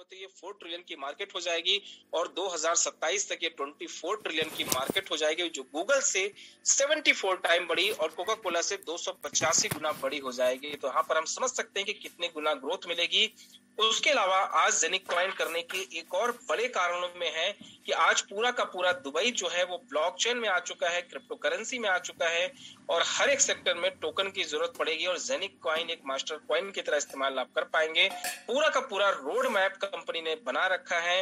तो ये 4 ट्रिलियन की मार्केट हो जाएगी और 2027 तक ये 24 ट्रिलियन की मार्केट हो जाएगी, जो गूगल से 74 टाइम बड़ी और कोका कोला से 285 गुना बड़ी हो जाएगी। तो यहाँ पर हम समझ सकते हैं कि कितने गुना ग्रोथ मिलेगी। उसके अलावा आज जेनिक कॉइन करने के एक और बड़े कारणों में है कि आज पूरा का पूरा दुबई जो है वो ब्लॉकचेन में आ चुका है, क्रिप्टो करेंसी में आ चुका है और हर एक सेक्टर में टोकन की जरूरत पड़ेगी और जेनिक कॉइन एक मास्टर कॉइन की तरह इस्तेमाल आप कर पाएंगे। पूरा का पूरा रोड मैप कंपनी ने बना रखा है।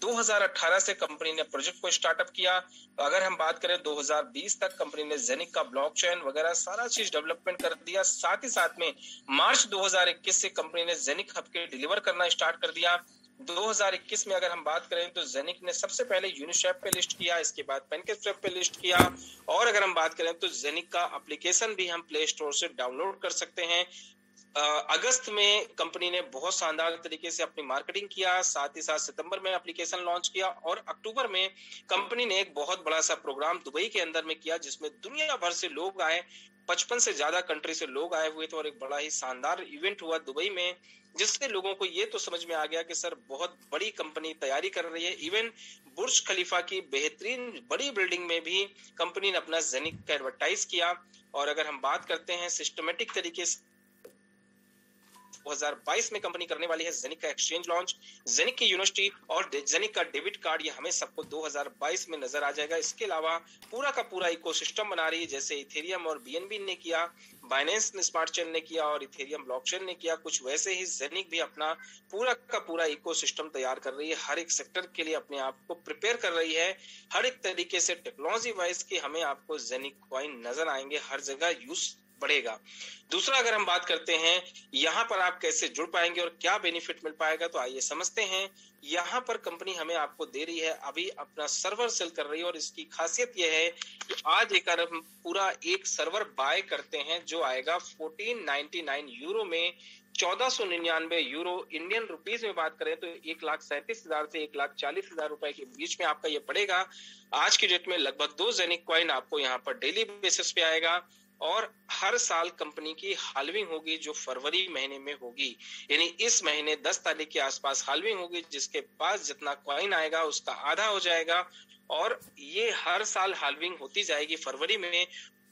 2018 से कंपनी ने प्रोजेक्ट को स्टार्टअप किया। अगर हम बात करें 2020 तक कंपनी ने जेनिक का ब्लॉकचेन वगैरह सारा चीज डेवलपमेंट कर दिया। साथ ही साथ में मार्च 2021 से कंपनी ने जेनिक हब के डिलीवर करना स्टार्ट कर दिया। 2021 में अगर हम बात करें तो जेनिक ने सबसे पहले यूनिस्वैप पे लिस्ट किया, इसके बाद पैनकेकस्वैप पे लिस्ट किया और अगर हम बात करें तो जेनिक का एप्लीकेशन भी हम प्ले स्टोर से डाउनलोड कर सकते हैं। अगस्त में कंपनी ने बहुत शानदार तरीके से अपनी मार्केटिंग किया, साथ ही साथ सितंबर में एप्लीकेशन लॉन्च किया और अक्टूबर में कंपनी ने एक बहुत बड़ा सा प्रोग्राम दुबई के अंदर में किया जिसमें दुनिया भर से लोग आए, 55 से ज्यादा कंट्री से लोग आए हुए थे और एक बड़ा ही शानदार इवेंट हुआ दुबई में, जिससे लोगों को ये तो समझ में आ गया कि सर बहुत बड़ी कंपनी तैयारी कर रही है। इवन बुर्ज खलीफा की बेहतरीन बड़ी बिल्डिंग में भी कंपनी ने अपना जेनिक का एडवर्टाइज किया। और अगर हम बात करते हैं सिस्टमेटिक तरीके से 2022 में कंपनी करने वाली है जेनिक का एक्सचेंज लॉन्च, जेनिक की यूनिवर्सिटी और जेनिक का डेबिट कार्ड, ये हमें सबको 2022 में नजर आ जाएगा। इसके अलावा पूरा का पूरा इकोसिस्टम बना रही है, जैसे इथेरियम और बीएनबी ने किया, बाइनेंस ने स्मार्ट चेन ने किया और इथेरियम ब्लॉकचेन ने किया, कुछ वैसे ही जेनिक भी अपना पूरा का पूरा इकोसिस्टम तैयार कर रही है। हर एक सेक्टर के लिए अपने आप को प्रिपेयर कर रही है, हर एक तरीके से टेक्नोलॉजी वाइज की हमें आपको जेनिक कॉइन नजर आएंगे, हर जगह यूज बढ़ेगा। दूसरा अगर हम बात करते हैं यहाँ पर आप कैसे जुड़ पाएंगे और क्या बेनिफिट मिल पाएगा, तो आइए समझते हैं। यहाँ पर कंपनी हमें आपको दे रही है, अभी अपना सर्वर सेल कर रही है और इसकी खासियत यह है कि आज एक हम पूरा एक सर्वर बाय करते हैं जो आएगा 1499 यूरो में, 1499 यूरो। इंडियन रुपीस में बात करें तो 1,37,000 से 1,40,000 रुपए के बीच में आपका ये पड़ेगा। आज की डेट में लगभग 2 जेनिक कॉइन आपको यहाँ पर डेली बेसिस पे आएगा और हर साल कंपनी की हाल्विंग होगी जो फरवरी महीने में होगी, यानी इस महीने 10 तारीख के आसपास हाल्विंग होगी, जिसके पास जितना कॉइन आएगा उसका आधा हो जाएगा और ये हर साल हाल्विंग होती जाएगी। फरवरी में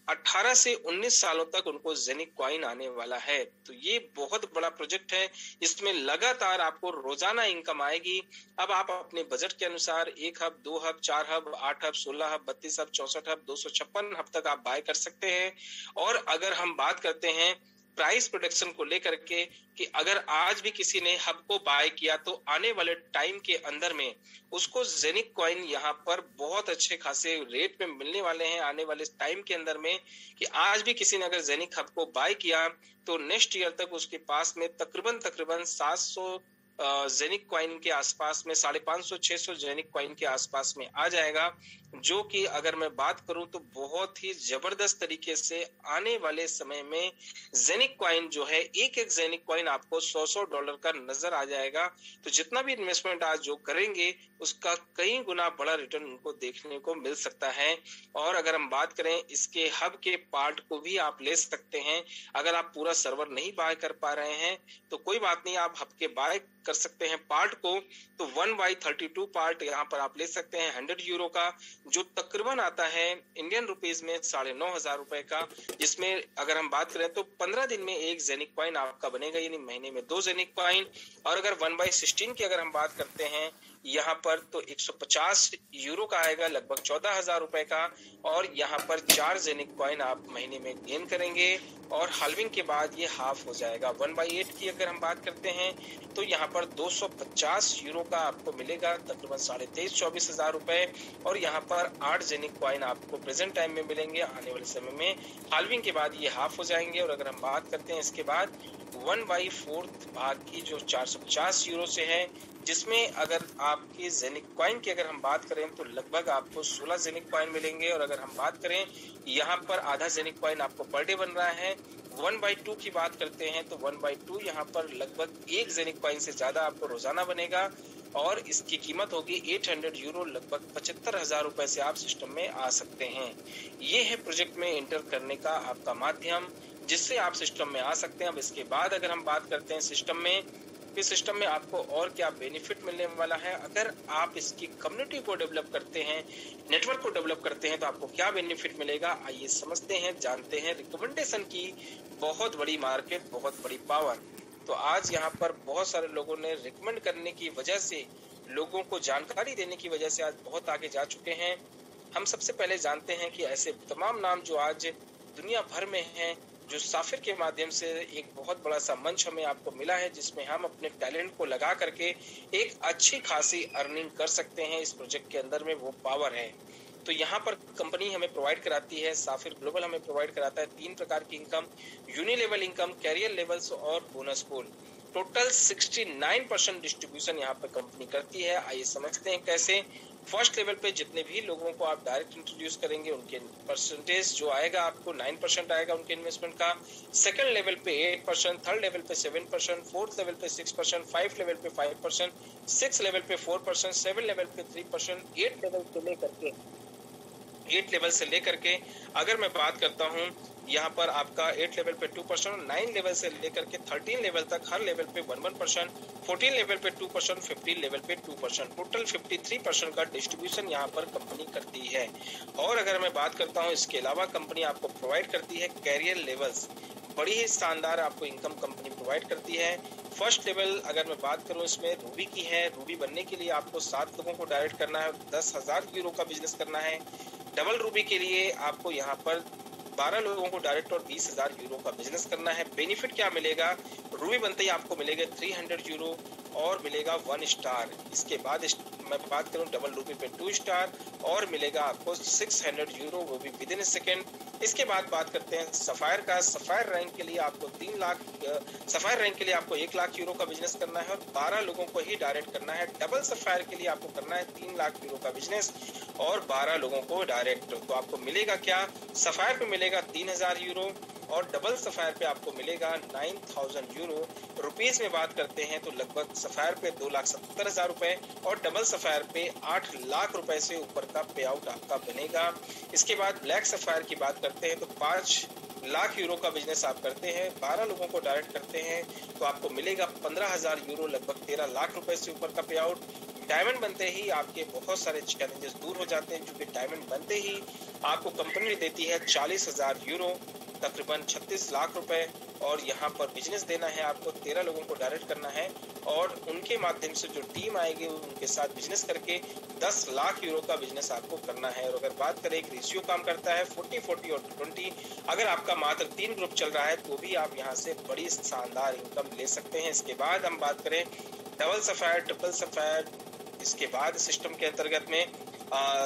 18 से 19 सालों तक उनको जेनिक कॉइन आने वाला है। तो ये बहुत बड़ा प्रोजेक्ट है, इसमें लगातार आपको रोजाना इनकम आएगी। अब आप अपने बजट के अनुसार 1 hub, 2 hub, 4 hub, 8 hub, 16 hub, 32 hub, 64 hub, 256 hub तक आप बाय कर सकते हैं। और अगर हम बात करते हैं प्राइस प्रोडक्शन को लेकर के कि अगर आज भी किसी ने हब को बाय किया तो आने वाले टाइम के अंदर में उसको जेनिक कॉइन यहाँ पर बहुत अच्छे खासे रेट में मिलने वाले हैं आने वाले टाइम के अंदर में, कि आज भी किसी ने अगर जेनिक हब को बाय किया तो नेक्स्ट ईयर तक उसके पास में तकरीबन 700 जेनिक कॉइन के आसपास में 550-600 जेनिक कॉइन के आसपास में आ जाएगा, जो कि अगर मैं बात करूं तो बहुत ही जबरदस्त तरीके से आने वाले समय में जेनिक कॉइन जो है एक जेनिक कॉइन आपको $100 का नजर आ जाएगा। तो जितना भी इन्वेस्टमेंट आज जो करेंगे उसका कई गुना बड़ा रिटर्न उनको देखने को मिल सकता है। और अगर हम बात करें इसके हब के पार्ट को भी आप ले सकते हैं। अगर आप पूरा सर्वर नहीं बाय कर पा रहे हैं तो कोई बात नहीं, आप हब के बाय कर सकते हैं पार्ट को। तो 1/32 पार्ट यहाँ पर आप ले सकते हैं 100 यूरो का, जो तकरीबन आता है इंडियन रुपीस में 9,500 रुपए का, जिसमें अगर हम बात करें तो 15 दिन में एक जेनिक कॉइन आपका बनेगा, यानी महीने में 2 जेनिक कॉइन। और अगर 1/16 की अगर हम बात करते हैं यहाँ पर तो 150 यूरो का आएगा, लगभग 14,000 रुपए का, और यहाँ पर 4 जेनिक कॉइन आप महीने में गेन करेंगे और हाल्विंग के बाद ये हाफ हो जाएगा। 1/8 की अगर हम बात करते हैं तो यहाँ पर 250 यूरो का आपको मिलेगा, तकरीबन 23,000-24,000 रुपए, और यहाँ पर 8 जेनिक कॉइन आपको प्रेजेंट टाइम में मिलेंगे। आने वाले समय में हाल्विंग के बाद ये हाफ हो जाएंगे। और अगर हम बात करते हैं इसके बाद 1/4 भाग की जो 450 यूरो से है, जिसमें अगर आपके जेनिक कॉइन की अगर हम बात करें तो लगभग आपको 16 जेनिक कॉइन मिलेंगे। और अगर हम बात करें यहाँ पर आधा जेनिक कॉइन आपको पर डे बन रहा है। 1/2 की बात करते हैं तो 1/2 यहाँ पर लगभग 1 जेनिक कॉइन से ज्यादा आपको रोजाना बनेगा और इसकी कीमत होगी 800 यूरो, लगभग 75,000 रुपए से आप सिस्टम में आ सकते हैं। ये है प्रोजेक्ट में एंटर करने का आपका माध्यम, जिससे आप सिस्टम में आ सकते हैं। अब इसके बाद अगर हम बात करते हैं सिस्टम में कि सिस्टम में आपको और क्या बेनिफिट मिलने वाला है। अगर आप इसकी कम्युनिटी को डेवलप करते हैं, नेटवर्क को डेवलप करते हैं, तो आपको क्या बेनिफिट मिलेगा, आइए समझते हैं, जानते हैं। रिकमेंडेशन की बहुत बड़ी मार्केट, बहुत बड़ी पावर। तो आज यहाँ पर बहुत सारे लोगों ने रिकमेंड करने की वजह से, लोगों को जानकारी देने की वजह से आज बहुत आगे जा चुके हैं। हम सबसे पहले जानते हैं कि ऐसे तमाम नाम जो आज दुनिया भर में हैं, जो साफिर के माध्यम से एक बहुत बड़ा सा मंच हमें आपको मिला है, जिसमें हम अपने टैलेंट को लगा करके एक अच्छी खासी अर्निंग कर सकते हैं। इस प्रोजेक्ट के अंदर में वो पावर है। तो यहाँ पर कंपनी हमें प्रोवाइड कराती है, साफिर ग्लोबल हमें प्रोवाइड कराता है 3 प्रकार की income, unilevel income, career levels और बोनस पूल। टोटल 69% डिस्ट्रीब्यूशन यहाँ पर कंपनी करती है। आइए समझते हैं कैसे। फर्स्ट लेवल पे जितने भी लोगों को आप डायरेक्ट इंट्रोड्यूस करेंगे, उनके परसेंटेज जो आएगा आपको 9% आएगा उनके इन्वेस्टमेंट का। सेकंड लेवल पे 8%, थर्ड लेवल पे 7%, फोर्थ लेवल पे 6%, 5 लेवल पे 5%, 6 लेवल पे 4%, 7 लेवल पे 3%, 8 लेवल से लेकर के अगर मैं बात करता हूँ, यहाँ पर आपका 8 लेवल पे 2%, 9 लेवल से लेकर के 13 लेवल तक हर लेवल पे 1%, 14 लेवल पे 2%, 15 लेवल पे 2%, टोटल 53% का डिस्ट्रीब्यूशन यहाँ पर कंपनी करती है। और अगर मैं बात करता हूँ, इसके अलावा कंपनी आपको प्रोवाइड करती है कैरियर लेवल्स। बड़ी ही शानदार आपको इनकम कंपनी प्रोवाइड करती है। फर्स्ट लेवल अगर मैं बात करूं, इसमें रूबी की है। रूबी बनने के लिए आपको 7 लोगों को डायरेक्ट करना है, 10,000 यूरो का बिजनेस करना है। डबल रूबी के लिए आपको यहाँ पर 12 लोगों को डायरेक्ट और 20,000 यूरो का बिजनेस करना है। बेनिफिट क्या मिलेगा, रूबी बनते ही आपको मिलेगा 300 यूरो और मिलेगा 1 स्टार। इसके बाद मैं बात करूं डबल रूबी पे 2 स्टार और मिलेगा आपको 600 यूरो, वो भी विद इन सेकेंड। इसके बाद बात करते हैं सफायर का। सफायर रैंक के लिए आपको 3 लाख, सफायर रैंक के लिए आपको 1 लाख यूरो का बिजनेस करना है और 12 लोगों को ही डायरेक्ट करना है। डबल सफायर के लिए आपको करना है 3 लाख यूरो का बिजनेस और 12 लोगों को डायरेक्ट। तो आपको मिलेगा क्या, सफायर पे मिलेगा 3,000 यूरो और डबल सफायर पे आपको मिलेगा 9,000 यूरो। रुपीज में बात करते हैं तो लगभग सफायर पे 2,70,000 रुपए और डबल सफायर पे 8 लाख रुपए से ऊपर का पे आउट आपका बनेगा। इसके बाद ब्लैक सफायर की बात करते हैं तो 5 लाख यूरो का बिजनेस आप करते हैं, 12 लोगों को डायरेक्ट करते हैं तो आपको मिलेगा 15,000 यूरो, लगभग 13 लाख रुपए से ऊपर का पे आउट। डायमंड बनते ही आपके बहुत सारे चैलेंजेस दूर हो जाते हैं, क्योंकि डायमंड बनते ही आपको कंपनी देती है 40,000 यूरो, तकरीबन 36 लाख रुपए और यहाँ पर बिजनेस देना है आपको, 13 लोगों को डायरेक्ट करना है और उनके माध्यम से जो टीम आएगी उनके साथ बिजनेस करके 10 लाख यूरो का बिजनेस आपको करना है। और अगर बात करें, एक रेशियो काम करता है 40-40 और 20। अगर आपका मात्र 3 ग्रुप चल रहा है तो भी आप यहाँ से बड़ी शानदार इनकम ले सकते हैं। इसके बाद हम बात करें डबल सफायर, ट्रिपल सफायर। इसके बाद सिस्टम के अंतर्गत में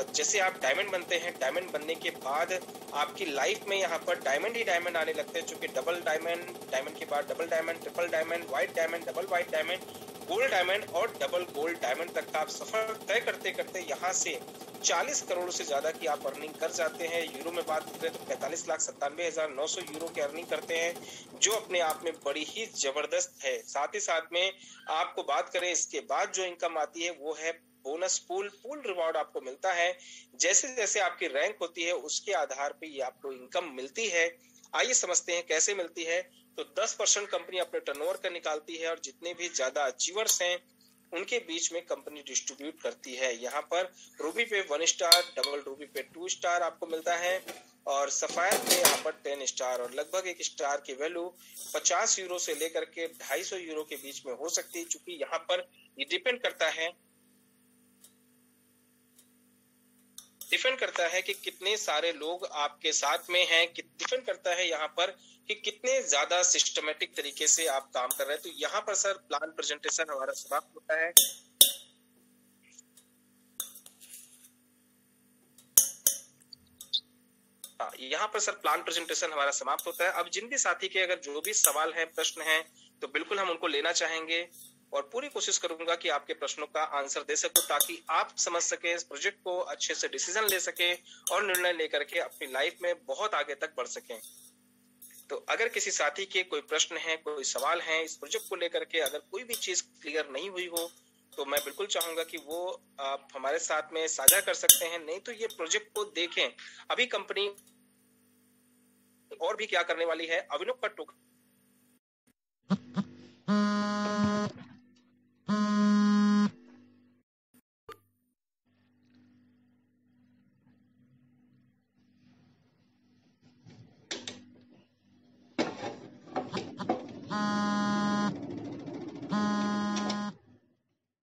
जैसे आप डायमंड बनते हैं, डायमंड बनने के बाद आपकी लाइफ में यहाँ पर डायमंड ही डायमंड आने लगते हैं, चूंकि डबल डायमंड, डायमंड के बाद double diamond, triple diamond, white diamond, double white diamond, gold diamond और डबल गोल्ड डायमंड तक का आप सफर तय करते करते यहाँ से 40 करोड़ से ज्यादा की आप अर्निंग कर जाते हैं। यूरो में बात करें तो 45,97,900 यूरो की अर्निंग करते हैं, जो अपने आप में बड़ी ही जबरदस्त है। साथ ही साथ में आपको बात करें, इसके बाद जो इनकम आती है वो है बोनस पूल। पूल रिवॉर्ड आपको मिलता है, जैसे जैसे आपकी रैंक होती है उसके आधार पे ये आपको इनकम मिलती है। आइए समझते हैं कैसे मिलती है। तो 10% कंपनी अपने टर्नओवर का निकालती है और जितने भी ज्यादा अचीवर्स हैं उनके बीच में कंपनी डिस्ट्रीब्यूट करती है। यहाँ पर रूबी पे 1 स्टार, डबल रूबी पे 2 स्टार आपको मिलता है और सफायर पे यहाँ पर 10 स्टार और लगभग 1 स्टार की वैल्यू 50 यूरो से लेकर के 250 यूरो के बीच में हो सकती है, चूंकि यहाँ पर ये डिपेंड करता है कि कितने सारे लोग आपके साथ में हैं, डिपेंड करता है यहाँ पर कि कितने ज्यादा सिस्टमेटिक तरीके से आप काम कर रहे हैं। तो यहाँ पर सर प्लान प्रेजेंटेशन हमारा समाप्त होता है। यहाँ पर सर प्लान प्रेजेंटेशन हमारा समाप्त होता है। अब जिन भी साथी के अगर जो भी सवाल है, प्रश्न है, तो बिल्कुल हम उनको लेना चाहेंगे और पूरी कोशिश करूंगा कि आपके प्रश्नों का आंसर दे सकूं, ताकि आप समझ सके, इस प्रोजेक्ट को अच्छे से डिसीजन ले सके और निर्णय लेकर के अपनी लाइफ में बहुत आगे तक बढ़ सकें। तो अगर किसी साथी के कोई प्रश्न है, कोई सवाल है इस प्रोजेक्ट को लेकर के, अगर कोई भी चीज क्लियर नहीं हुई हो तो मैं बिल्कुल चाहूंगा कि वो आप हमारे साथ में साझा कर सकते हैं। नहीं तो ये प्रोजेक्ट को देखें, अभी कंपनी और भी क्या करने वाली है। अभिनव का टोकन